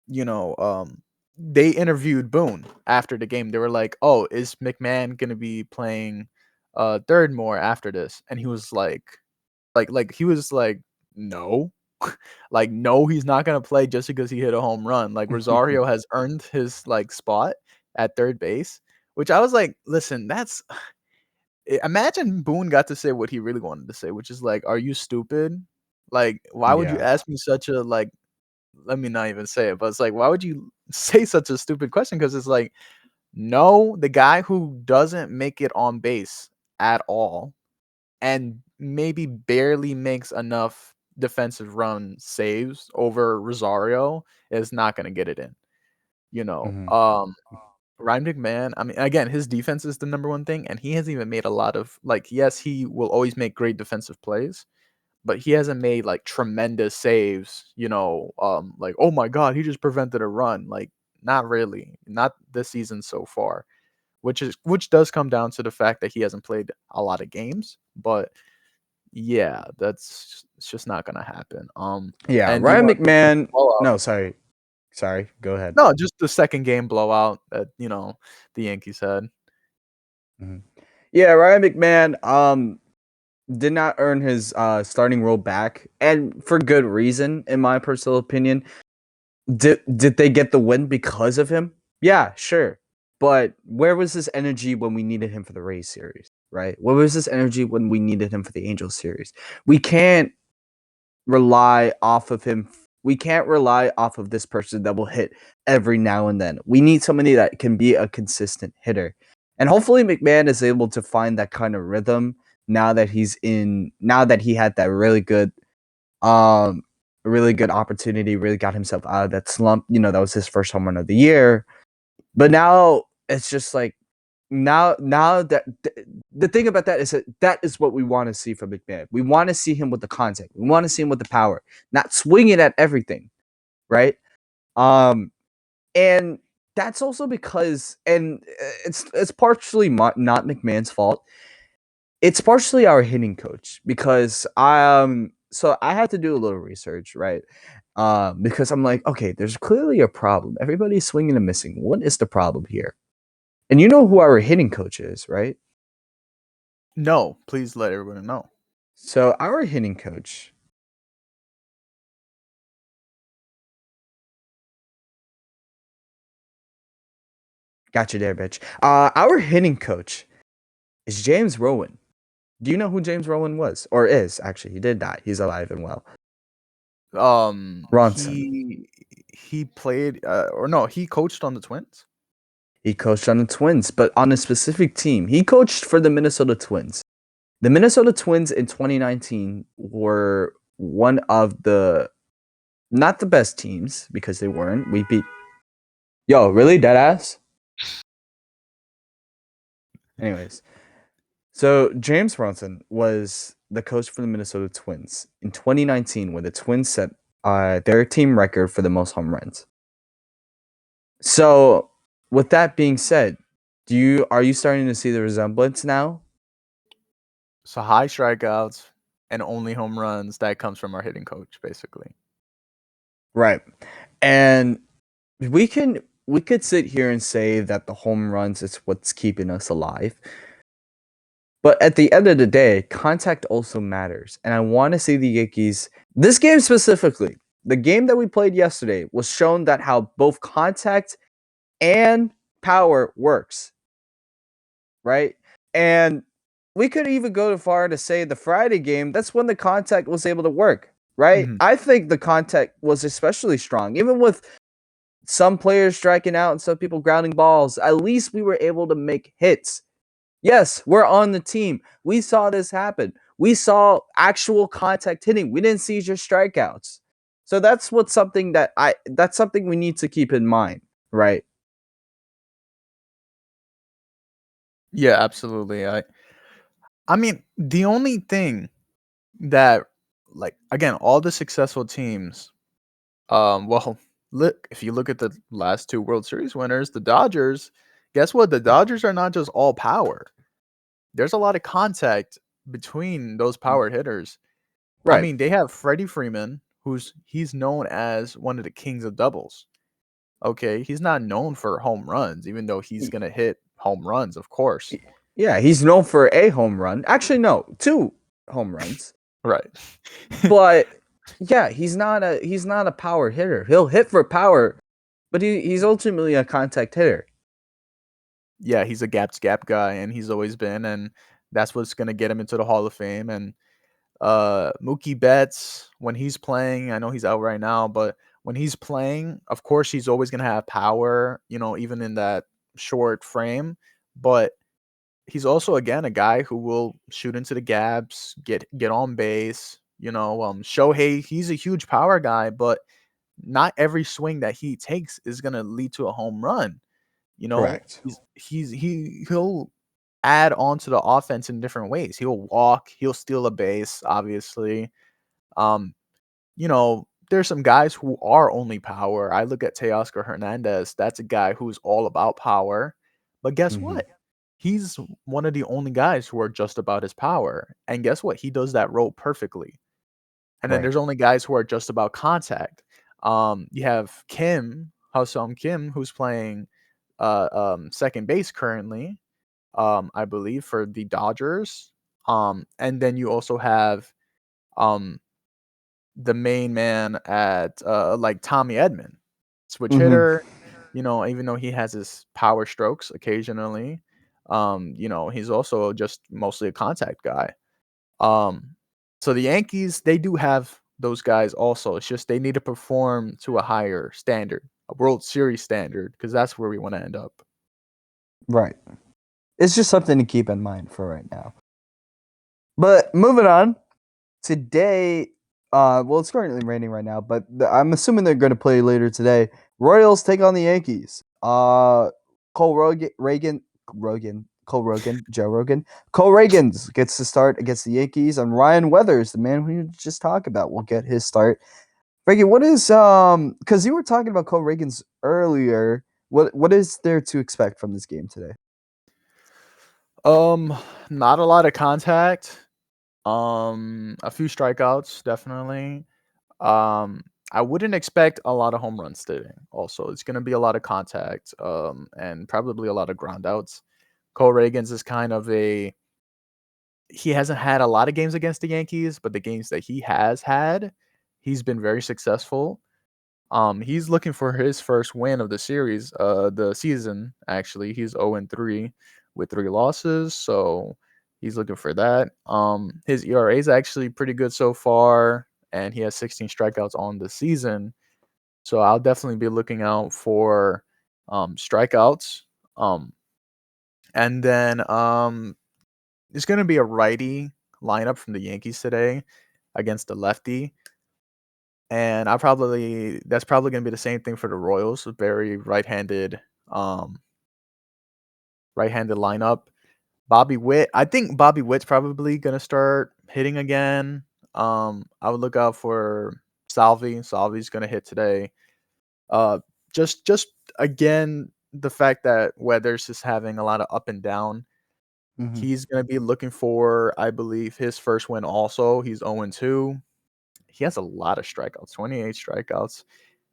you know, um, they interviewed Boone after the game. They were like, "Oh, is McMahon gonna be playing third more after this?" And he was like he was like, "No." Like, no, he's not gonna play just because he hit a home run. Like Rosario has earned his like spot at third base, which I was like, listen, that's imagine Boone got to say what he really wanted to say, which is like, "Are you stupid? Like, why would you Yeah. ask me such a like?" Let me not even say it, but it's like, why would you say such a stupid question? Because it's like, no, the guy who doesn't make it on base at all and maybe barely makes enough defensive run saves over Rosario is not going to get it in. You know, Mhm. um, Ryan McMahon, I mean, again, his defense is the number one thing, and he hasn't even made a lot of like, yes, he will always make great defensive plays, but he hasn't made like tremendous saves, like, oh my god, he just prevented a run. Like, not really. Not this season so far. Which does come down to the fact that he hasn't played a lot of games. But yeah, it's just not gonna happen. Yeah, And do you Ryan want to McMahon. blowout? No, sorry. Sorry, go ahead. No, just the second game blowout that the Yankees had. Mhm. Yeah, Ryan McMahon did not earn his starting role back, and for good reason in my personal opinion. Did they get the win because of him? Yeah, sure. But where was his energy when we needed him for the Rays series, right? Where was his energy when we needed him for the Angels series? We can't rely off of him. We can't rely off of this person that will hit every now and then. We need somebody that can be a consistent hitter. And hopefully McMahon is able to find that kind of rhythm now that he had that um really good opportunity, really got himself out of that slump. That was his first home run of the year. But now it's just like now that the thing about that is that is what we want to see from McMahon. We want to see him with the contact. We want to see him with the power, not swinging at everything, right? Um, and that's also because, and it's partially not McMahon's fault. It's partially our hitting coach because so I had to do a little research, right? Because I'm like, okay, there's clearly a problem. Everybody's swinging and missing. What is the problem here? And you know who our hitting coach is, right? No, please let everyone know. So our hitting coach, got you there, bitch. Our hitting coach is James Rowan. Do you know who James Rowan was or is? Actually, he did die. He's alive and well. Ronson. He played or no, he coached on the Twins. He coached on the Twins, but on a specific team. He coached for the Minnesota Twins. The Minnesota Twins in 2019 were one of the not the best teams because they weren't. We beat. Yo, really, dead ass. Anyways, so James Ronson was the coach for the Minnesota Twins in 2019 when the Twins set their team record for the most home runs. So, with that being said, are you starting to see the resemblance now? So high strikeouts and only home runs, that comes from our hitting coach, basically. Right. And we could sit here and say that the home runs is what's keeping us alive. But at the end of the day, contact also matters. And I want to see the Yankees, this game specifically, The game that we played yesterday was shown that how both contact and power works, right? And we could even go too far to say the Friday game, that's when the contact was able to work, right? Mhm. I think the contact was especially strong. Even with some players striking out and some people grounding balls, at least we were able to make hits. Yes, we're on the team. We saw this happen. We saw actual contact hitting. We didn't see just strikeouts. So that's something we need to keep in mind, right? Yeah, absolutely. I mean, the only thing that, like, again, all the successful teams, well, look, if you look at the last two World Series winners, the Dodgers, guess what? The Dodgers are not just all power. There's a lot of contact between those power hitters. I Right. mean, they have Freddie Freeman, he's known as one of the kings of doubles. Okay, he's not known for home runs, even though he's gonna hit home runs, of course. Yeah, he's known for a home run. Actually, no, two home runs. Right. But yeah, he's not a power hitter. He'll hit for power, but he's ultimately a contact hitter. Yeah, he's a gap to gap guy, and he's always been, and that's what's gonna get him into the Hall of Fame. And Mookie Betts, when he's playing, I know he's out right now, but when he's playing, of course, he's always gonna have power, even in that short frame. But he's also again a guy who will shoot into the gaps, get on base. Shohei, he's a huge power guy, but not every swing that he takes is gonna lead to a home run. Correct. He'll add on to the offense in different ways. He'll walk, he'll steal a base, obviously. Um, there's some guys who are only power. I look at Teoscar Hernandez. That's a guy who's all about power. But guess Hmm. what? He's one of the only guys who are just about his power. And guess what? He does that role perfectly. And then Right. there's only guys who are just about contact. You have Sung Kim, who's playing second base currently, I believe, for the Dodgers. And then you also have um, the main man at like Tommy Edman, switch Hmm. hitter. Even though he has his power strokes occasionally, he's also just mostly a contact guy. Um, so the Yankees, they do have those guys also. It's just they need to perform to a higher standard, a World Series standard, because that's where we want to end up. Right. It's just something to keep in mind for right now. But moving on, today, well, it's currently raining right now, but I'm assuming they're going to play later today. Royals take on the Yankees. Cole Joe Rogan. Cole Reagans gets to start against the Yankees, and Ryan Weathers, the man we just talked about, will get his start. Frankie, what is because you were talking about Cole Reagans earlier. What is there to expect from this game today? Um, Not a lot of contact. A few strikeouts, definitely. Um, I wouldn't expect a lot of home runs today. Also, it's going to be a lot of contact, and probably a lot of ground outs. Cole Reagans is kind of he hasn't had a lot of games against the Yankees, but the games that he has had, he's been very successful. He's looking for his first win of the season. Actually, he's 0-3 with 3 losses, so he's looking for that. His ERA is actually pretty good so far, and he has 16 strikeouts on the season. So I'll definitely be looking out for strikeouts. Um, and then it's going to be a righty lineup from the Yankees today against the lefty. And that's probably gonna be the same thing for the Royals, a very um, right-handed lineup. Bobby Witt, I think Bobby Witt's probably gonna start hitting again. I would look out for Salvi. Salvi's gonna hit today. Uh, just again, the fact that Weathers is having a lot of up and down. Hmm. He's gonna be looking for, I believe, his first win also. He's 0-2. He has a lot of strikeouts, 28 strikeouts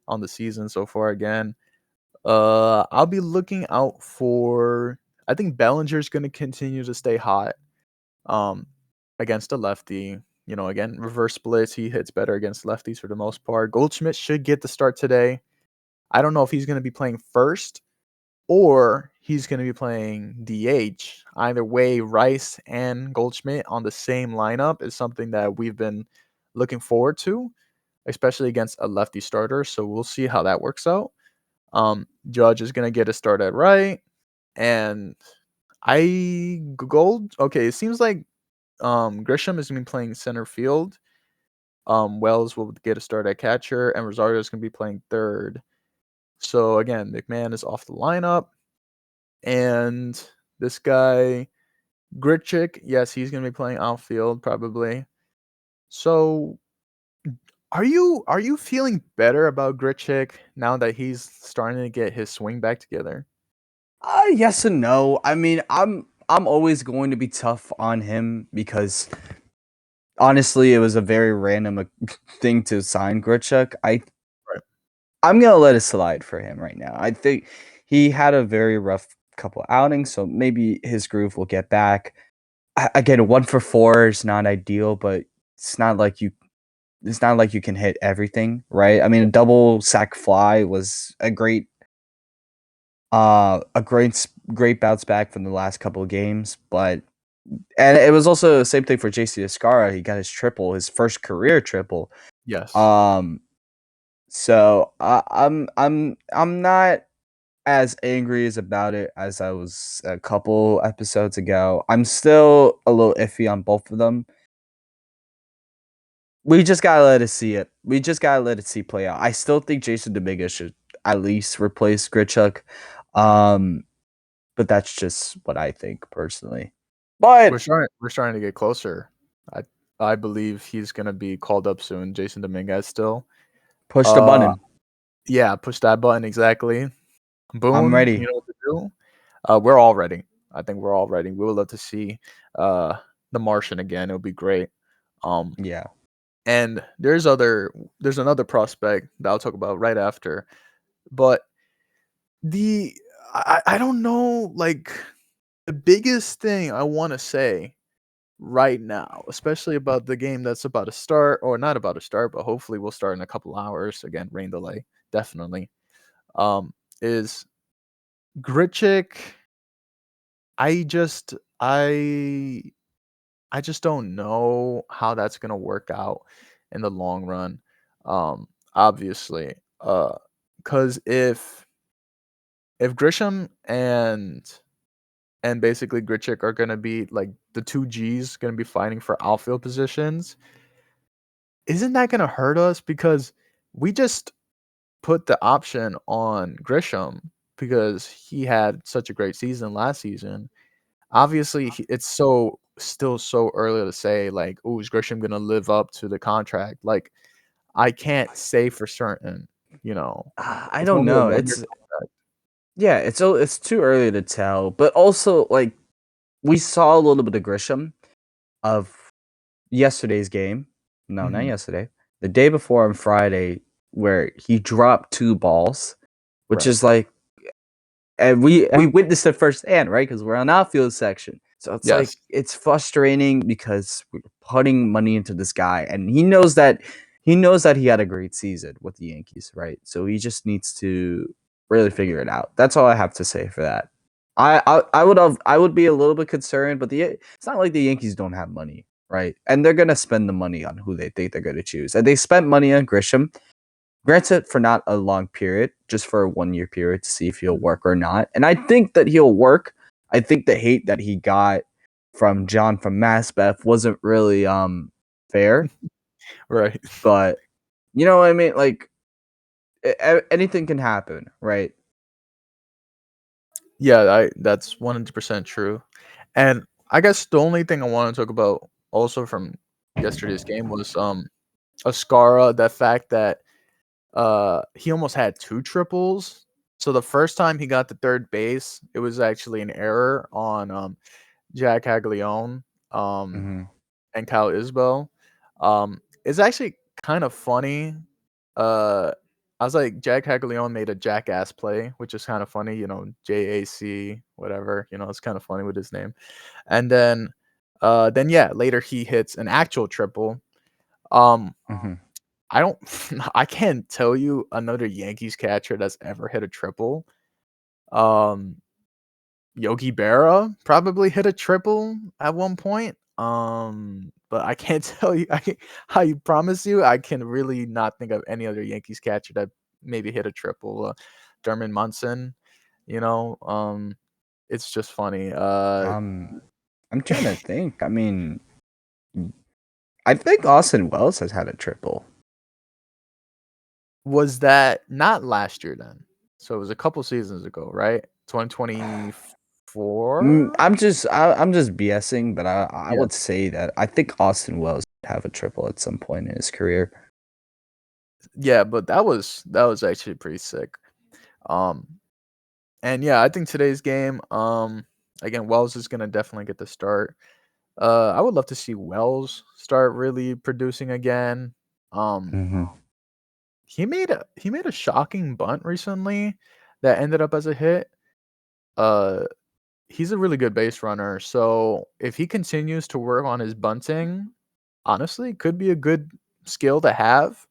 on the season so far again. I'll be looking out for, I think Bellinger's going to continue to stay hot um against the lefty. Again, reverse splits. He hits better against lefties for the most part. Goldschmidt should get the start today. I don't know if he's going to be playing first or he's going to be playing DH. Either way, Rice and Goldschmidt on the same lineup is something that we've been looking forward to, especially against a lefty starter. So we'll see how that works out. Judge is going to get a start at right. And okay, it seems like Grisham is going to be playing center field. Wells will get a start at catcher, and Rosario is going to be playing third. So again, McMahon is off the lineup, and this guy Grichuk, yes, he's going to be playing outfield probably. So, are you feeling better about Grichuk now that he's starting to get his swing back together? Yes and no. I mean, I'm always going to be tough on him because honestly, it was a very random thing to sign Grichuk. Right. I'm gonna let it slide for him right now. I think he had a very rough couple outings, so maybe his groove will get back. Again, 1 for 4 is not ideal, but it's not like you it's not like you can hit everything, right? I mean, a double sack fly was a great bounce back from the last couple of games, and it was also the same thing for JC Escara. He got his triple, his first career triple. Yes. Um, so I'm not as angry as about it as I was a couple episodes ago. I'm still a little iffy on both of them. We just gotta let it see it. We just gotta let it see play out. I still think Jason Dominguez should at least replace Grichuk. Um, but that's just what I think personally. We're But starting to get closer. I I believe he's gonna be called up soon. Jason Dominguez still. push the Uh, button. yeah, push that button exactly. I'm Boone, you ready. know what to do. We're all ready. I think we're all ready. We would love to see uh the Martian again. It would be great. Um, Yeah. and there's another prospect that I'll talk about right after. But the I don't know, like the biggest thing I want to say right now, especially about the game that's about to start, or not about to start, but hopefully will start in a couple hours. Again, rain delay, definitely. Is Grichik. I just I I just don't know how that's gonna work out in the long run. Obviously, because if Grisham and basically Grichik are gonna be like the two G's gonna be fighting for outfield positions, isn't that gonna hurt us? Because we just put the option on Grisham because he had such a great season last season. Obviously, it's still so early to say like, "Oh, is Grisham gonna live up to the contract?" Like, I can't say for certain. You know, I it's don't only a know. 1 year contract. Yeah, it's too early to tell. But also, like, we saw a little bit of Grisham of yesterday's game. No, not Mhm. yesterday. The day before on Friday, where he dropped 2 balls, which Right. is like, and we witnessed it firsthand, right? Because we're on outfield section, so it's like Yes. it's frustrating because we're putting money into this guy, and he knows that he had a great season with the Yankees, right? So he just needs to really figure it out. That's all I have to say for that. I would be a little bit concerned, but it's not like the Yankees don't have money, right? And they're gonna spend the money on who they think they're gonna choose, and they spent money on Grisham. Granted, for not a long period, just for a 1 year period to see if he'll Mhm. work or not. And I think that he'll work. I think the hate that he got from John from MassBeth wasn't really fair, Right. but you know what I mean? Like anything can happen, right? Yeah, I that's 100% true. And I guess the only thing I want to talk about also from yesterday's game was Ascara, the fact that he almost had two triples. So the first time he got to third base, it was actually an error on Jack Haglione um Hmm. and Kyle Isbell. It's actually kind of funny. Uh I was like, Jack Haglione made a jackass play, which is kind of funny, JAC, whatever, it's kind of funny with his name. And then Then yeah, later he hits an actual triple. Um, Mhm. I don't, I can't tell you another Yankees catcher that's ever hit a triple. Um, Yogi Berra probably hit a triple at one point. But I can't tell you. I promise you, I can really not think of any other Yankees catcher that maybe hit a triple. Dermot Munson, you know, it's just funny. Um, I'm trying to think. I mean, I think Austin Wells has had a triple. Was that not last year then? So it was a couple seasons ago, right? 2024. I'm just BSing, but I Yeah, would say that I think Austin Wells would have a triple at some point in his career. yeah, but that was actually pretty sick. Um, and yeah, I think today's game, again, Wells is gonna definitely get the start. I would love to see Wells start really producing again. Um, Hmm. he made a shocking bunt recently that ended up as a hit. Uh, he's a really good base runner, so if he continues to work on his bunting, honestly, could be a good skill to have,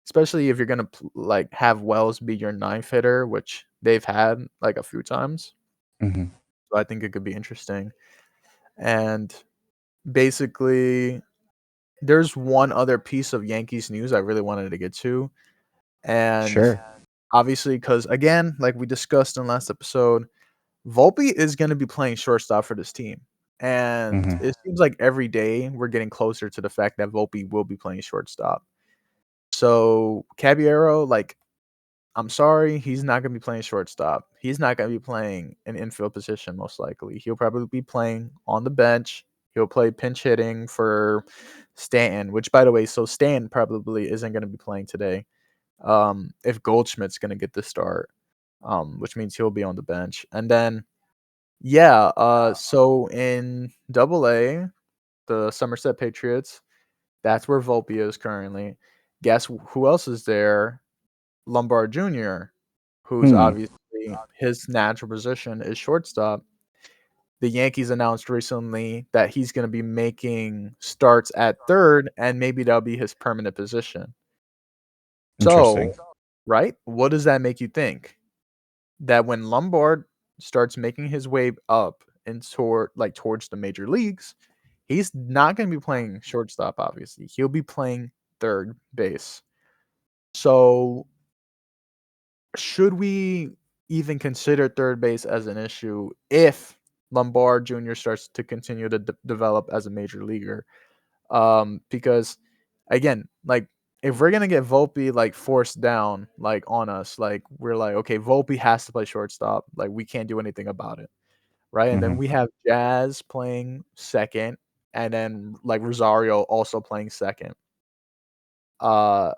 especially if you're gonna like have Wells be your ninth hitter, which they've had like a few times. Hmm. So I think it could be interesting. And basically, there's one other piece of Yankees news I really wanted to get to, and Sure. obviously, because again, like we discussed in last episode, Volpe is going to be playing shortstop for this team. And Hmm. it seems like every day we're getting closer to the fact that Volpe will be playing shortstop. So Caballero, like, I'm sorry, he's not going to be playing shortstop. He's not going to be playing an infield position, most likely. He'll probably be playing on the bench. He'll play pinch hitting for Stanton, which, by the way, so Stanton probably isn't going to be playing today. If Goldschmidt's going to get the start, which means he'll be on the bench. And then yeah, so in Double A, the Somerset Patriots, that's where Volpe is currently. Guess who else is there? Lombard Jr., who's Hmm. obviously his natural position is shortstop. The Yankees announced recently that he's going to be making starts at third, and maybe that'll be his permanent position. Interesting. So, right, what does that make you think? That when Lombard starts making his way up and towards the major leagues, he's not going to be playing shortstop. Obviously, he'll be playing third base. So, should we even consider third base as an issue if Lombard Jr. starts to continue to develop as a major leaguer? Because again, like if we're gonna get Volpe like forced down like on us, like we're like, okay, Volpe has to play shortstop, like we can't do anything about it, right? And then Hmm. we have Jazz playing second, and then like Rosario also playing second. Uh,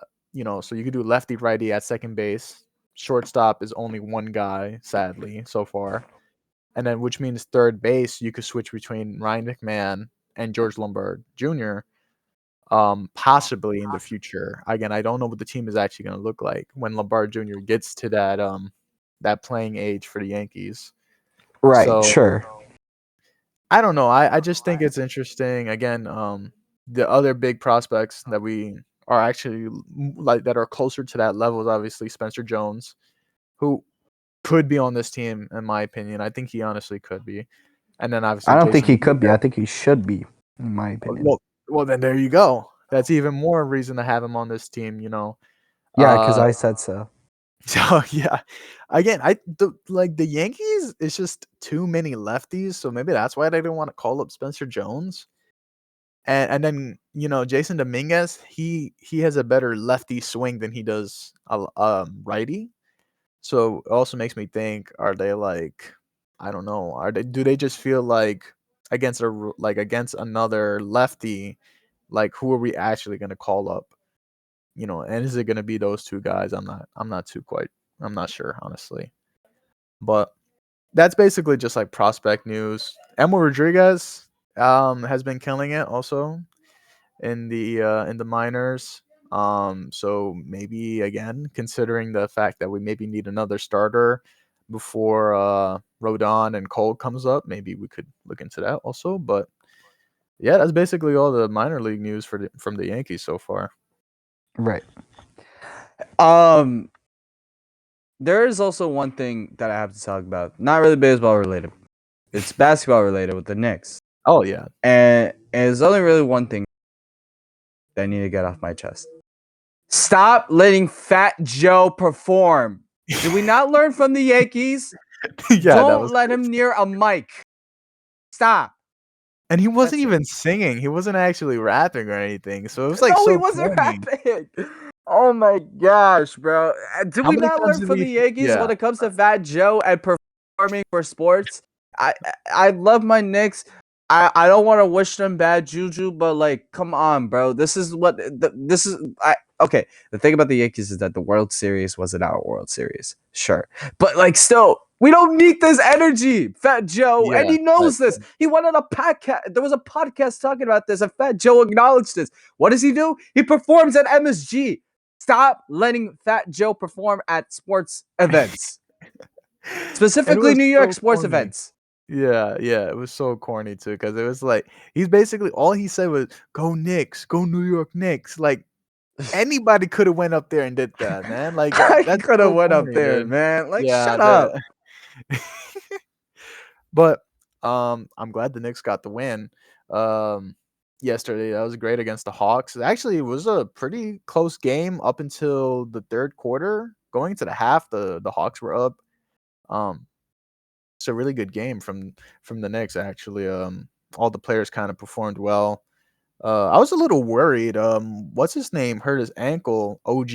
so you could do lefty righty at second base. Shortstop is only one guy, sadly, so far. And then which means third base, you could switch between Ryan McMahon and George Lombard Jr. Possibly in the future. Again, I don't know what the team is actually going to look like when Lombard Jr. gets to that playing age for the Yankees. Right. So Sure. I don't know. I just think it's interesting. Again, the other big prospects that we are actually like that are closer to that level is obviously Spencer Jones, who could be on this team in my opinion. I think he honestly could be. And then I obviously don't think Jason he could be. Dominguez. I think he should be, in my opinion. Well, then there you go. That's even more reason to have him on this team. Yeah, because Uh, I said so. so yeah, again, like the Yankees, it's just too many lefties, so maybe that's why they didn't want to call up Spencer Jones. And then Jason Dominguez, he has a better lefty swing than he does a righty. So it also makes me think: are they like, I don't know, do they just feel like against another lefty, like who are we actually gonna call up? And is it gonna be those two guys? I'm not sure honestly, but that's basically just like prospect news. Emil Rodriguez has been killing it also in the minors. So maybe again, considering the fact that we maybe need another starter before Rodon and Cole comes up, maybe we could look into that also. But Yeah, that's basically all the minor league news from the Yankees so far. Right. Um, there is also one thing that I have to talk about. Not really baseball related. It's basketball related with the Knicks. Oh yeah, And there's only really one thing that I need to get off my chest. Stop letting Fat Joe perform. Did we not learn from the Yankees? yeah, that Don't was let him crazy. near a mic. Stop. And he wasn't That's it. even singing. He wasn't actually rapping or anything. So it was like No, he so wasn't corny. rapping. Oh my gosh, bro. Did How we many not times learn did from we? the Yankees Yeah, when it comes to Fat Joe and performing for sports? I love my Knicks. I don't want to wish them bad juju, but like, come on, bro. This is what this is. Okay. The thing about the Yankees is that the World Series wasn't our World Series, sure, but like, still, we don't need this energy, Fat Joe, and yeah. he Right. knows this. He went on a podcast. There was a podcast talking about this, and Fat Joe acknowledged this. What does he do? He performs at MSG. Stop letting Fat Joe perform at sports events, And it specifically was New York so sports corny. events. Yeah, yeah, it was so corny too because it was like he's basically all he said was "Go Knicks, go New York Knicks." Like anybody could have went up there and did that, man. Like I that's could have so went up corny, there, dude. man. Like, Yeah, shut up. but I'm glad the Knicks got the win. Um, yesterday that was great against the Hawks. Actually, it was a pretty close game up until the third quarter. Going to the half, the Hawks were up. Um, it's a really good game from the Knicks actually. All the players kind of performed well. I was a little worried. What's his name? Hurt his ankle. OG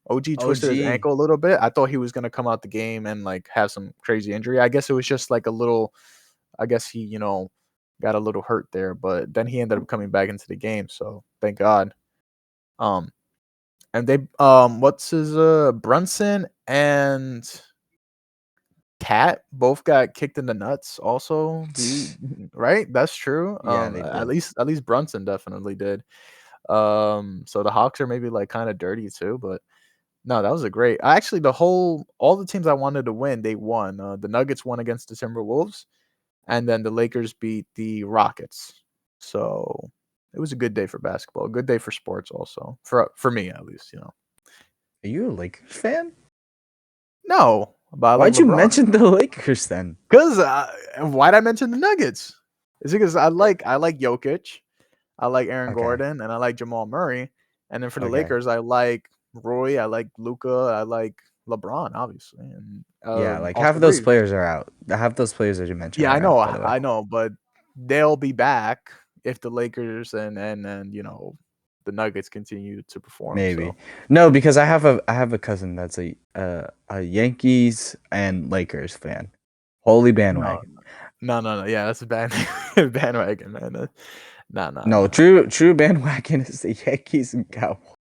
twisted his OG. ankle a little bit. I thought he was gonna come out the game and like have some crazy injury. I guess it was just like a little. I guess he got a little hurt there, but then he ended up coming back into the game. So thank God. Um, and they what's his Brunson and Cat both got kicked in the nuts also. Right? That's true. Yeah, they At did. least Brunson definitely did. So the Hawks are maybe like kind of dirty too, but no, that was a great. Actually, all the teams I wanted to win, they won. The Nuggets won against the Timberwolves, and then the Lakers beat the Rockets. So it was a good day for basketball, a good day for sports also. For me at least. Are you a Lakers fan? No, but I like Why'd you LeBron. mention the Lakers then? Because why'd I mention the Nuggets? Is it because I like Jokic, I like Aaron Okay. Gordon, and I like Jamal Murray. And then for the Okay. Lakers, I like Roy, I like Luca, I like LeBron, obviously, and Yeah, like half also of those Reeves. players are out. Half of those players that you mentioned Yeah, I are out, know, by the way. I know, but they'll be back if the Lakers and the Nuggets continue to perform. Maybe. So No, because I have a cousin that's a Yankees and Lakers fan. Holy no, bandwagon. no. Yeah, that's a bad bandwagon, man. No, No. true bandwagon is the Yankees and Cowboys.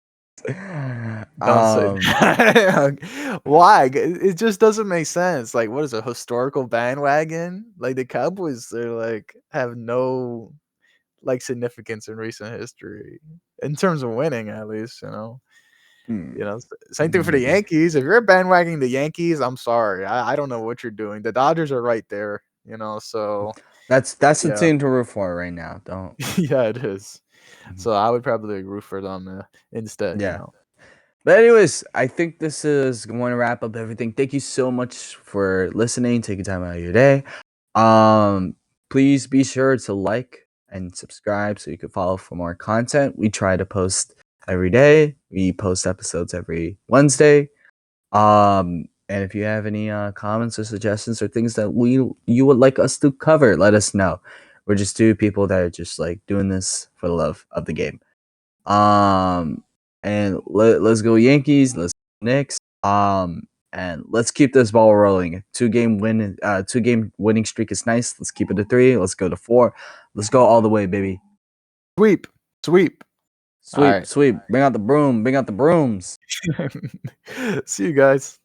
Don't say Um, that. Why? It just doesn't make sense. Like, what is a historical bandwagon? Like the Cowboys, they're like have no like significance in recent history in terms of winning, at least. hmm, Same thing for the hmm. Yankees. If you're bandwagoning the Yankees, I'm sorry. I don't know what you're doing. The Dodgers are right there. So That's the yeah, team to root for right now. Don't. yeah, it is. Mhm. So I would probably root for them instead. Yeah. But anyways, I think this is going to wrap up everything. Thank you so much for listening, taking time out of your day. Um, please be sure to like and subscribe so you can follow for more content. We try to post every day. We post episodes every Wednesday. And if you have any comments or suggestions or things that you would like us to cover, let us know. We're just two people that are just like doing this for the love of the game. Um, and let's go Yankees. Let's go Knicks. And let's keep this ball rolling. 2-game winning streak is nice. Let's keep it to 3. Let's go to 4. Let's go all the way, baby. Sweep, sweep. All Sweep, right. sweep. Bring out the broom. Bring out the brooms. See you guys.